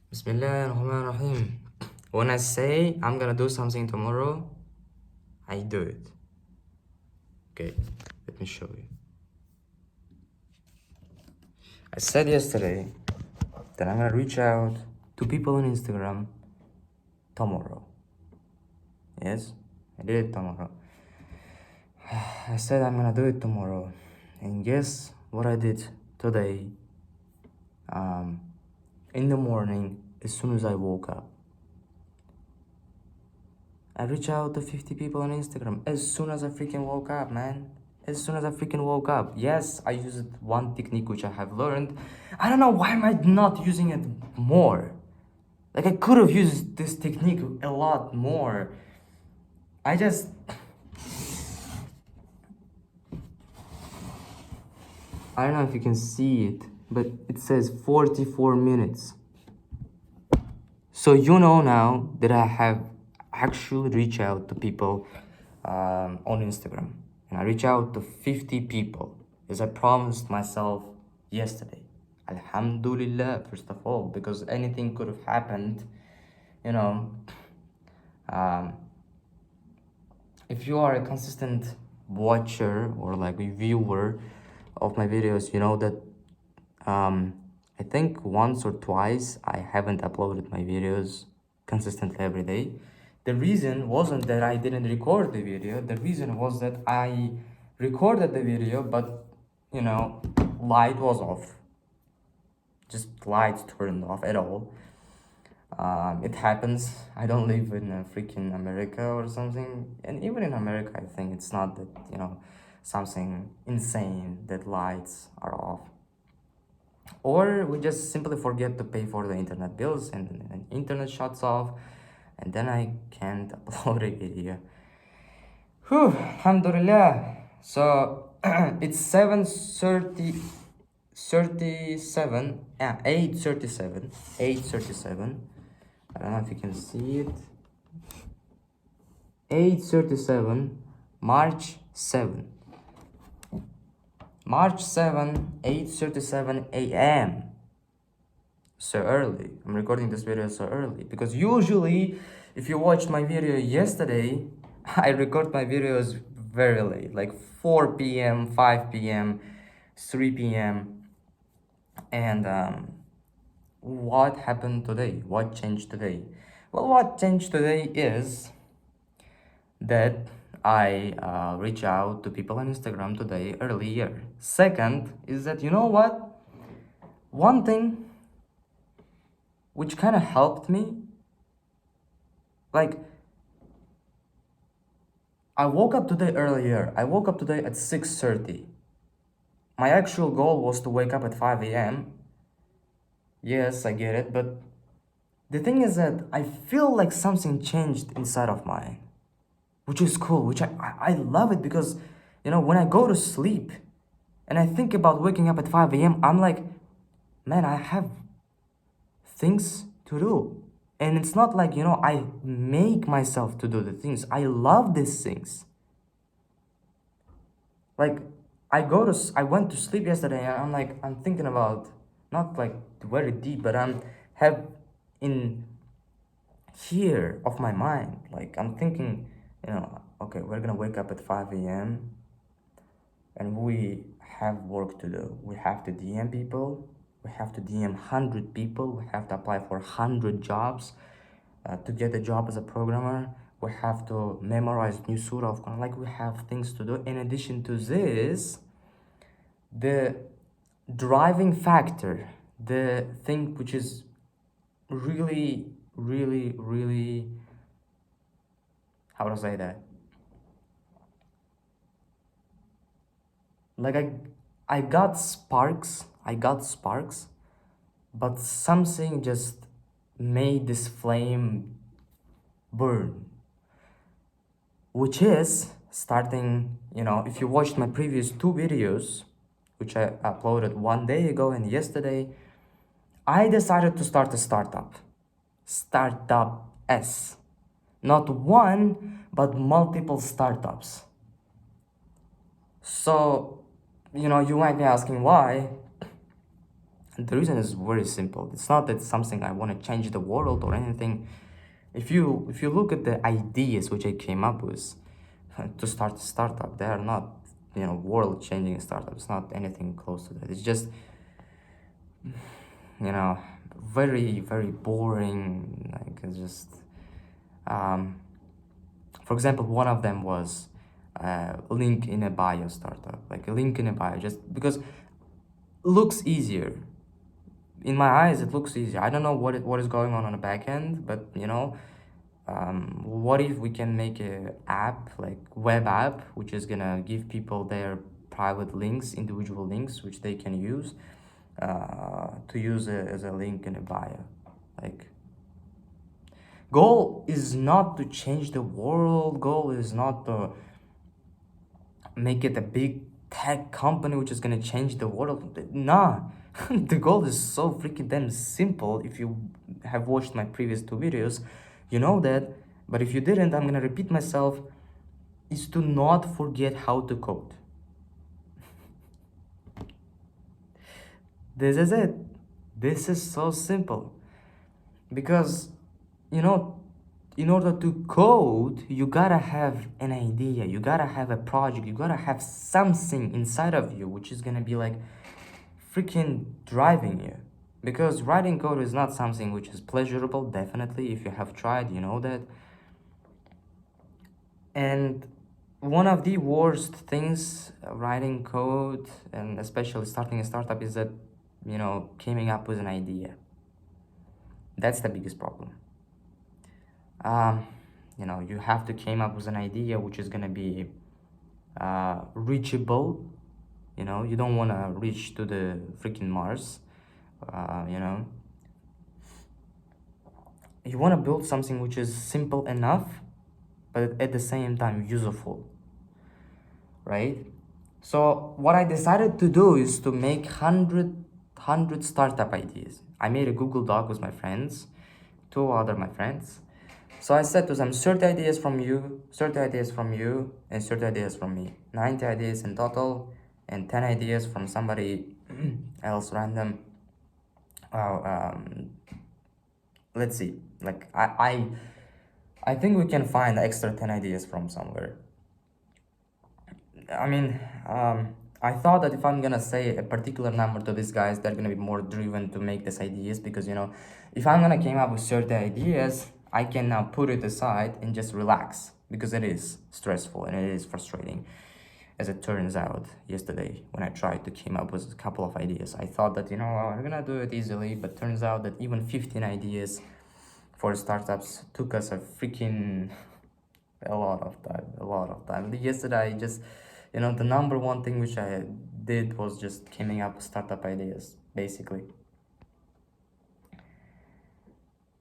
Bismillahirrahmanirrahim. When I say I'm gonna do something tomorrow, I do it. Okay, let me show you. I said yesterday that I'm gonna reach out to people on Instagram tomorrow. Yes, I did it tomorrow. I said I'm gonna do it tomorrow. And guess what I did today? In the morning, as soon as I woke up, I reached out to 50 people on Instagram as soon as I freaking woke up, man. As soon as I freaking woke up. Yes, I used one technique which I have learned. I don't know why am I not using it more. Like I could have used this technique a lot more. I don't know if you can see it, but it says 44 minutes. So you know now that I have actually reached out to people on Instagram. And I reached out to 50 people as I promised myself yesterday. Alhamdulillah, first of all, because anything could have happened, you know. If you are a consistent watcher or like a viewer of my videos, you know that I think once or twice I haven't uploaded my videos consistently every day. The reason wasn't that I didn't record the video. The reason was that I recorded the video, but you know, light was off. Just lights turned off at all. It happens. I don't live in freaking America or something, and even in America, I think it's not that something insane that lights are off, or we just simply forget to pay for the internet bills, and internet shuts off, and then I can't upload a video. Whew, alhamdulillah. So it's 7:30. 37, yeah, 8:37, 8:37. I don't know if you can see it. 8:37, March 7. March 7, 8:37 a.m. So early. I'm recording this video so early because usually if you watched my video yesterday, I record my videos very late, like 4 p.m., 5 p.m., 3 p.m. And what happened today? What changed today? Well, what changed today is that I reach out to people on Instagram today earlier. Second is that, you know what? One thing which kind of helped me, like, I woke up today earlier. I woke up today at 6:30. My actual goal was to wake up at 5 a.m. Yes, I get it, but the thing is that I feel like something changed inside of mine, which is cool, which I love it because, when I go to sleep and I think about waking up at 5 a.m., I'm like, man, I have things to do. And it's not like, I make myself to do the things. I love these things. Like, I went to sleep yesterday and I'm thinking about, not like very deep, but I'm have in here of my mind. Like, I'm thinking, okay, we're gonna wake up at 5 a.m. and we have work to do. We have to DM people. We have to DM 100 people. We have to apply for 100 jobs to get a job as a programmer. We have to memorize new surah of Quran. Like, we have things to do. In addition to this, the driving factor, the thing which is really, really, really, how to say that? Like I got sparks, but something just made this flame burn, which is starting, if you watched my previous two videos, which I uploaded one day ago and yesterday, I decided to start a startup. Startup S. Not one, but multiple startups. So, you might be asking why. The reason is very simple. It's not that it's something I want to change the world or anything. If you look at the ideas which I came up with to start a startup, they are not, world changing startup. It's not anything close to that. It's just, very, very boring. Like, it's just, for example, one of them was link in a bio startup, like a link in a bio, just because looks easier. In my eyes, it looks easier. I don't know what is going on the back end, but what if we can make a app, like web app, which is gonna give people their private links, individual links, which they can use to use as a link in a bio. Like, goal is not to change the world. Goal is not to make it a big tech company which is gonna change the world. Nah, the goal is so freaking damn simple. If you have watched my previous two videos, you know that. But if you didn't, I'm gonna repeat myself. Is to not forget how to code. This is it. This is so simple. Because, in order to code, you gotta have an idea, you gotta have a project, you gotta have something inside of you which is gonna be like freaking driving you. Because writing code is not something which is pleasurable, definitely. If you have tried, you know that. And one of the worst things writing code, and especially starting a startup, is that, coming up with an idea. That's the biggest problem. You have to came up with an idea which is gonna be reachable. You don't want to reach to the freaking Mars. You want to build something which is simple enough, but at the same time useful, right? So what I decided to do is to make 100 startup ideas. I made a Google Doc with my friends, two other my friends. So I said to them, 30 ideas from you, 30 ideas from you, and 30 ideas from me. 90 ideas in total, and 10 ideas from somebody else random. Let's see. Like, I think we can find extra 10 ideas from somewhere. I mean, I thought that if I'm gonna say a particular number to these guys, they're gonna be more driven to make these ideas, because if I'm gonna came up with 30 ideas, I can now put it aside and just relax, because it is stressful and it is frustrating. As it turns out, yesterday when I tried to came up with a couple of ideas, I thought that we're gonna do it easily, but turns out that even 15 ideas for startups took us a freaking a lot of time. Yesterday, I just, the number one thing which I did was just coming up with startup ideas, basically.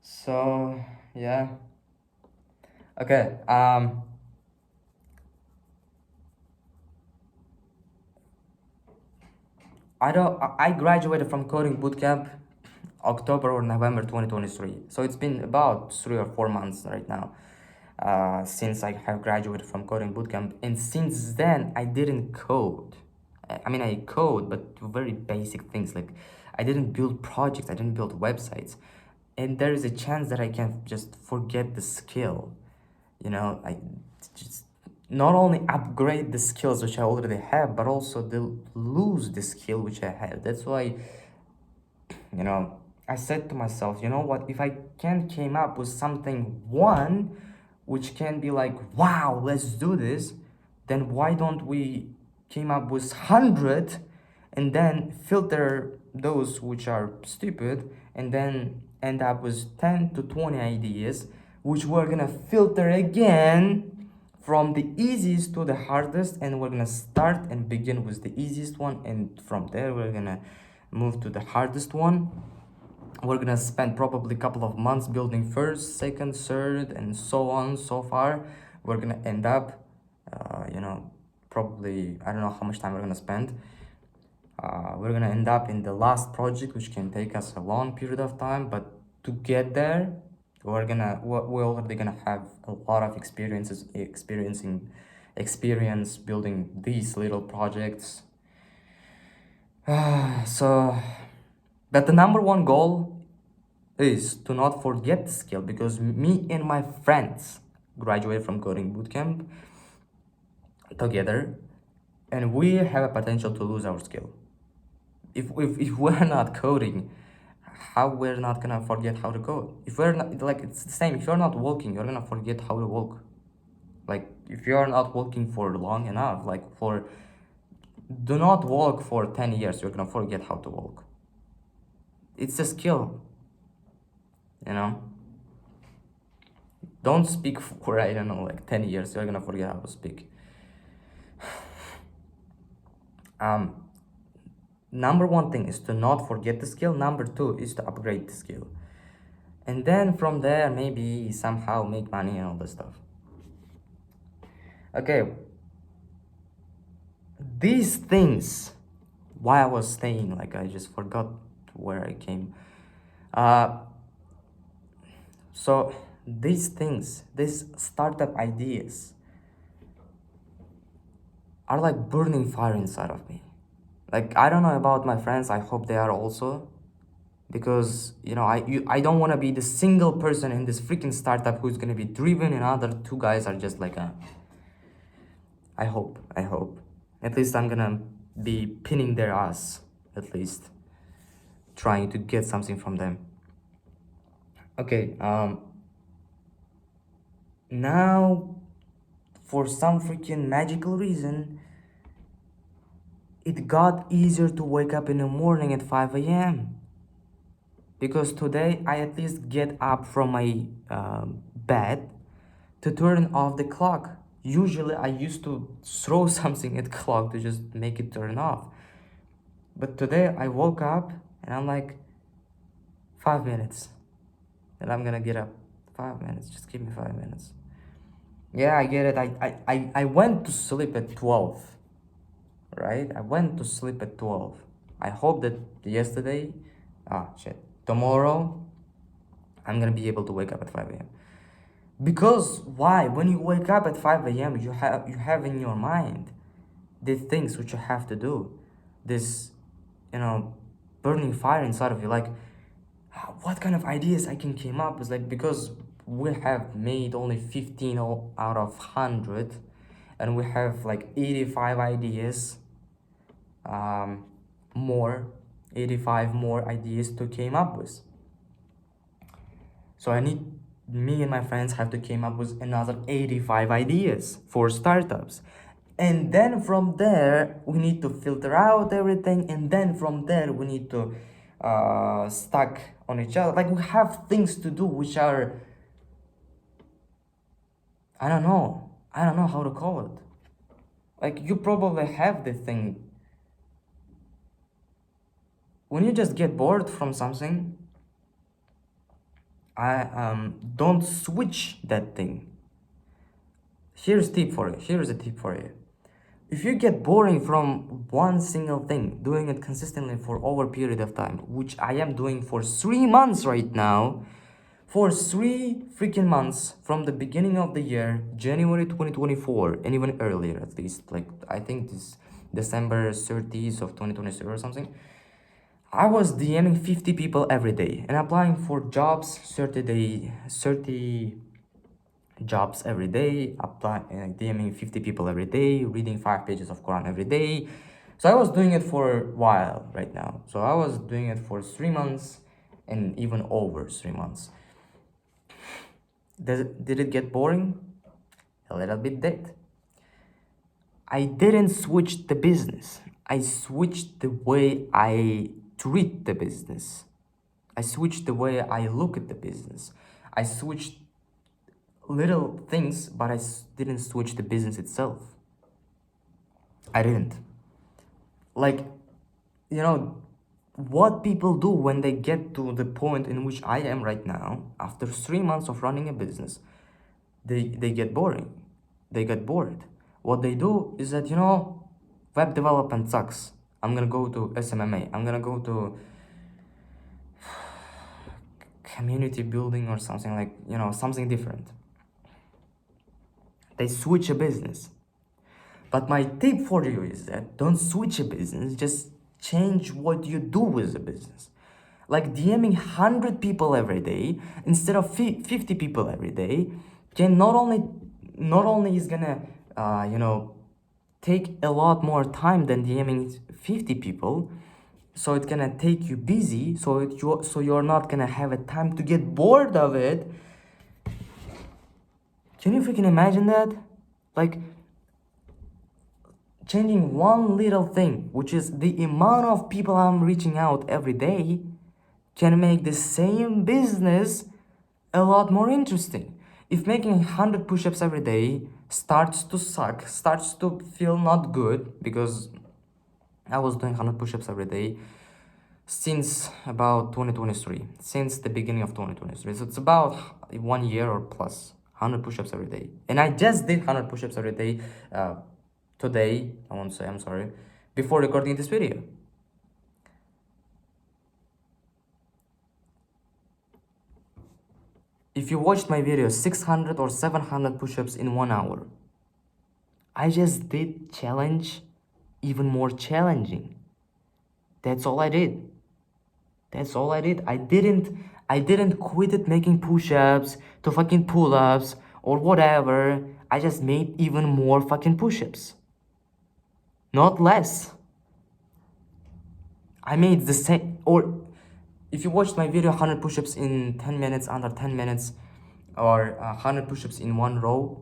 So, yeah. Okay, I graduated from coding bootcamp October or November 2023. So it's been about 3 or 4 months right now since I have graduated from coding bootcamp. And since then, I didn't code. I mean, I code, but very basic things. Like, I didn't build projects, I didn't build websites. And there is a chance that I can just forget the skill. I just not only upgrade the skills which I already have, but also lose the skill which I have. That's why, I said to myself, you know what, if I can came up with something one which can be like, wow, let's do this, then why don't we came up with 100 and then filter those which are stupid, and then end up with 10 to 20 ideas which we're gonna filter again from the easiest to the hardest, and we're gonna start and begin with the easiest one, and from there we're gonna move to the hardest one. We're gonna spend probably a couple of months building first, second, third, and so on. So far, we're gonna end up, probably, I don't know how much time we're gonna spend. We're gonna end up in the last project, which can take us a long period of time, but to get there, we're already gonna have a lot of experience building these little projects. So But the number one goal is to not forget the skill, because me and my friends graduated from coding bootcamp together, and we have a potential to lose our skill. If we're not coding, how we're not gonna forget how to code? If we're not, like, it's the same. If you're not walking, you're gonna forget how to walk. Like, if you're not walking for long enough, like, for do not walk for 10 years, you're gonna forget how to walk. It's a skill, you know. Don't speak for, I don't know, like 10 years, you're gonna forget how to speak. Number one thing is to not forget the skill. Number two is to upgrade the skill. And then from there, maybe somehow make money and all this stuff. Okay. These things, why I was staying, like, I just forgot where I came. So these things, these startup ideas are like burning fire inside of me. Like, I don't know about my friends, I hope they are also, because, you know, I don't want to be the single person in this freaking startup who's gonna be driven, and other two guys are just like I hope at least I'm gonna be pinning their ass, at least trying to get something from them. Okay, now, for some freaking magical reason, it got easier to wake up in the morning at 5 a.m. Because today I at least get up from my bed to turn off the clock. Usually I used to throw something at the clock to just make it turn off. But today I woke up and I'm like, 5 minutes. And I'm gonna get up. 5 minutes, just give me 5 minutes. Yeah, I get it. I went to sleep at 12. Right? I went to sleep at 12. I hope that yesterday, tomorrow, I'm gonna be able to wake up at 5 a.m. Because why? When you wake up at 5 a.m., you have in your mind the things which you have to do. This, you know, burning fire inside of you. Like, what kind of ideas I can came up with? Like, because we have made only 15 out of 100, and we have like 85 ideas, more 85 more ideas to came up with. So me and my friends have to came up with another 85 ideas for startups, and then from there we need to filter out everything, and then from there we need to stack on each other. Like, we have things to do which are, I don't know how to call it. Like, you probably have the thing when you just get bored from something. Don't switch that thing. Here's a tip for you. If you get boring from one single thing, doing it consistently for over a period of time, which I am doing for 3 months right now, for 3 freaking months, from the beginning of the year, January 2024, and even earlier, at least, like, I think this December 30th of 2023 or something, I was DMing 50 people every day and applying for jobs, 30 jobs every day, DMing 50 people every day, reading 5 pages of Quran every day. So I was doing it for a while right now. So I was doing it for 3 months and even over 3 months. Did it get boring? A little bit did. I didn't switch the business. I switched the way I treat the business. I switched the way I look at the business. I switched little things, but I didn't switch the business itself. I didn't. Like, you know, what people do when they get to the point in which I am right now, after 3 months of running a business, they get boring. They get bored. What they do is that, you know, web development sucks. I'm gonna go to SMMA. I'm gonna go to community building or something, like, you know, something different. They switch a business. But my tip for you is that don't switch a business, just change what you do with the business. Like DMing 100 people every day instead of 50 people every day can not only is gonna take a lot more time than DMing 50 people, so it's gonna take you busy, so you're not gonna have a time to get bored of it. Can you freaking imagine that? Like, changing one little thing, which is the amount of people I'm reaching out every day, can make the same business a lot more interesting. If making 100 push-ups every day starts to suck, starts to feel not good, because I was doing 100 push-ups every day since about 2023, since the beginning of 2023. So it's about 1 year or plus, 100 push-ups every day. And I just did 100 push-ups every day today, I won't say, I'm sorry, before recording this video. If you watched my video, 600 or 700 push-ups in 1 hour, I just did challenge even more challenging. That's all I did. That's all I did. I didn't quit it making push-ups to fucking pull-ups or whatever. I just made even more fucking push-ups. Not less. I made the same, or if you watched my video 100 push-ups in 10 minutes, under 10 minutes, or 100 push-ups in 1 row,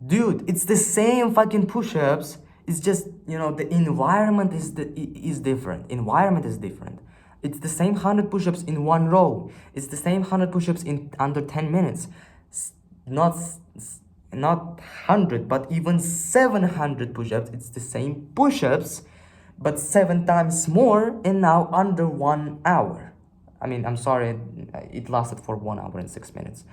dude, it's the same fucking push-ups. It's just, the environment is different. Environment is different. It's the same 100 push-ups in 1 row. It's the same 100 push-ups in under 10 minutes. Not 100, but even 700 push-ups. It's the same push-ups, but 7 times more, and now under 1 hour. I mean, I'm sorry, it lasted for 1 hour and 6 minutes.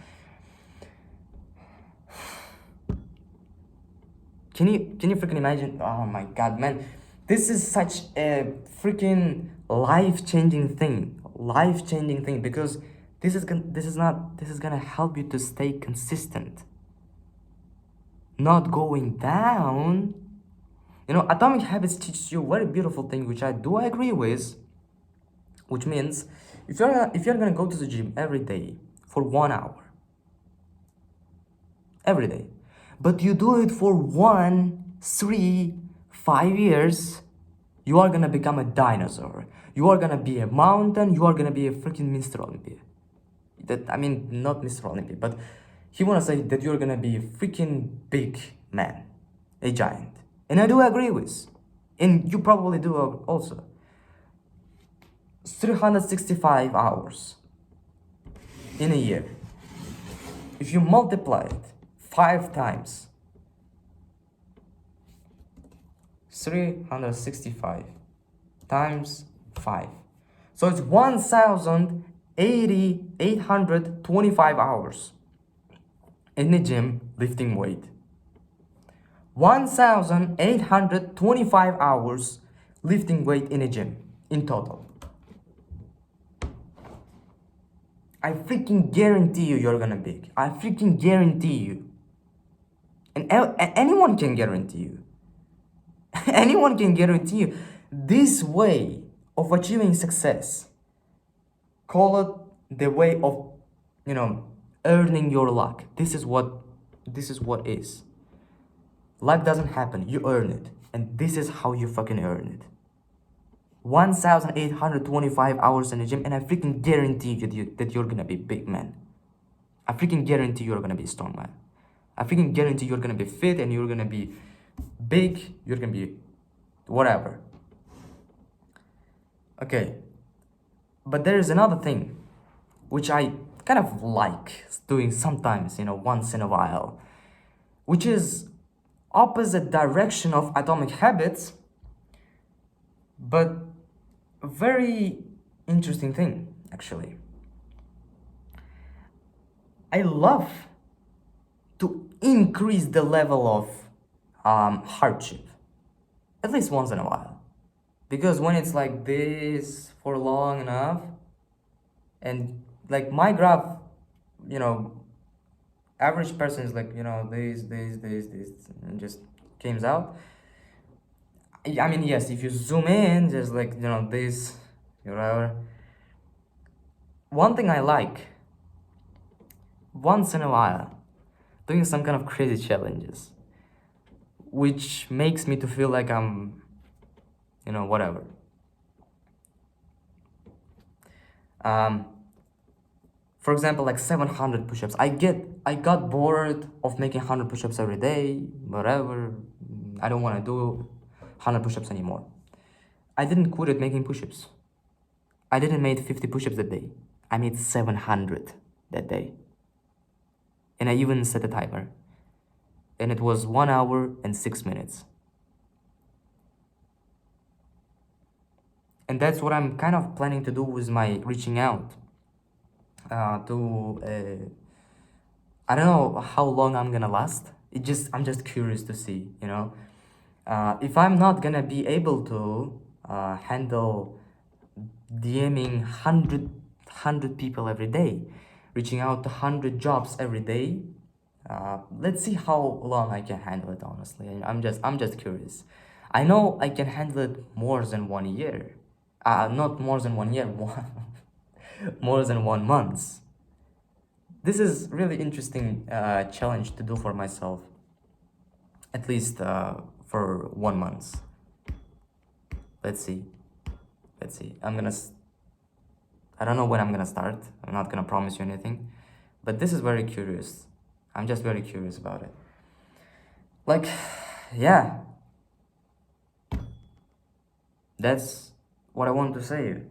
Can you freaking imagine? Oh my god, man, this is such a freaking life-changing thing, because this is gonna help you to stay consistent, not going down. Atomic Habits teaches you a very beautiful thing, which I do agree with, which means if you're gonna go to the gym every day for 1 hour, every day, but you do it for 1, 3, 5 years, you are gonna become a dinosaur. You are gonna be a mountain. You are gonna be a freaking Mr. Olympia. Not Mr. Olympia, but he wanna say that you're gonna be a freaking big man, a giant. And I do agree with, and you probably do also. 365 hours in a year. If you multiply it 5 times, 365 times 5. So it's 1,825 hours in the gym lifting weight. 1,825 hours lifting weight in a gym in total. I freaking guarantee you're gonna be. I freaking guarantee you. And anyone can guarantee you. Anyone can guarantee you. This way of achieving success, call it the way of, earning your luck. This is what is. Luck doesn't happen, you earn it. And this is how you fucking earn it. 1,825 hours in the gym, and I freaking guarantee you that you're gonna be big, man. I freaking guarantee you're gonna be a strong man. I freaking guarantee you're gonna be fit, and you're gonna be big, you're gonna be whatever. Okay, but there is another thing which I kind of like doing sometimes, once in a while, which is opposite direction of Atomic Habits, but a very interesting thing, actually. I love to increase the level of hardship, at least once in a while. Because when it's like this for long enough, and like my graph, average person is like, this, and just comes out. I mean, yes, if you zoom in, just like, you know, this, whatever. One thing I like, once in a while, doing some kind of crazy challenges, which makes me to feel like I'm, you know, whatever. Um, for example, like 700 push-ups. I got bored of making 100 push-ups every day, whatever. I don't want to do 100 push-ups anymore. I didn't quit at making push-ups. I didn't make 50 push-ups that day. I made 700 that day. And I even set a timer. And it was 1 hour and 6 minutes. And that's what I'm kind of planning to do with my reaching out to I don't know how long I'm gonna last. I'm just curious to see, you know. If I'm not gonna be able to handle DMing 100 people every day, reaching out to 100 jobs every day, let's see how long I can handle it, honestly. I'm just curious. I know I can handle it more than 1 year. Not more than 1 year, more than 1 month. This is really interesting challenge to do for myself, at least for 1 month. Let's see. Let's see. I don't know when I'm gonna start. I'm not gonna promise you anything, but this is very curious. I'm just very curious about it. Like, yeah, that's what I want to say.